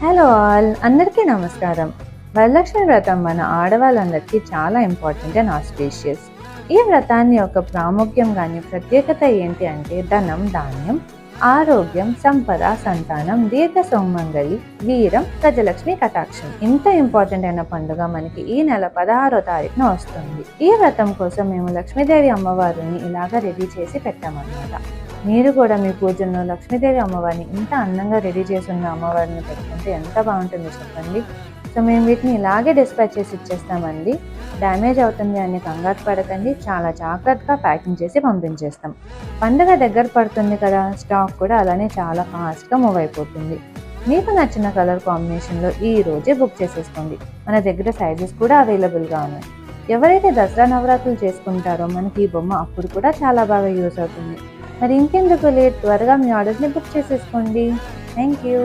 Hello all, అందరికీ నమస్కారం. వరలక్ష్మి వ్రతం మన ఆడవాళ్ళందరికీ చాలా ఇంపార్టెంట్ అండ్ ఆస్పీషియస్. ఈ వ్రతాన్ని యొక్క ప్రాముఖ్యం కానీ ప్రత్యేకత ఏంటి అంటే ధనం, ధాన్యం, ఆరోగ్యం, సంపద, సంతానం, దీర్ఘ సౌమంగళి, వీరం, గజలక్ష్మి కటాక్షం. ఇంత ఇంపార్టెంట్ అయిన పండుగ మనకి ఈ నెల 16వ తారీఖున వస్తుంది. ఈ వ్రతం కోసం మేము లక్ష్మీదేవి అమ్మవారిని ఇలాగ రెడీ చేసి పెట్టామన్నమాట. మీరు కూడా మీ పూజల్లో లక్ష్మీదేవి అమ్మవారిని ఇంత అందంగా రెడీ చేసి ఉన్న అమ్మవారిని పెట్టుకుంటే ఎంత బాగుంటుందో చెప్పండి. సో మేము వీటిని ఇలాగే డిస్పాచ్ చేసి ఇచ్చేస్తామండి. డ్యామేజ్ అవుతుంది అని కంగారు పడకండి, చాలా జాగ్రత్తగా ప్యాకింగ్ చేసి పంపించేస్తాం. పండుగ దగ్గర పడుతుంది కదా, స్టాక్ కూడా అలానే చాలా ఫాస్ట్గా మూవ్ అయిపోతుంది. మీకు నచ్చిన కలర్ కాంబినేషన్లో ఈ రోజే బుక్ చేసేసుకోండి. మన దగ్గర సైజెస్ కూడా అవైలబుల్గా ఉన్నాయి. ఎవరైతే దసరా నవరాత్రులు చేసుకుంటారో మనకి ఈ బొమ్మ అప్పుడు కూడా చాలా బాగా యూస్ అవుతుంది. మరి ఇంకెందుకు లేట్, త్వరగా మీ ఆర్డర్ని బుక్ చేసేసుకోండి. Thank you.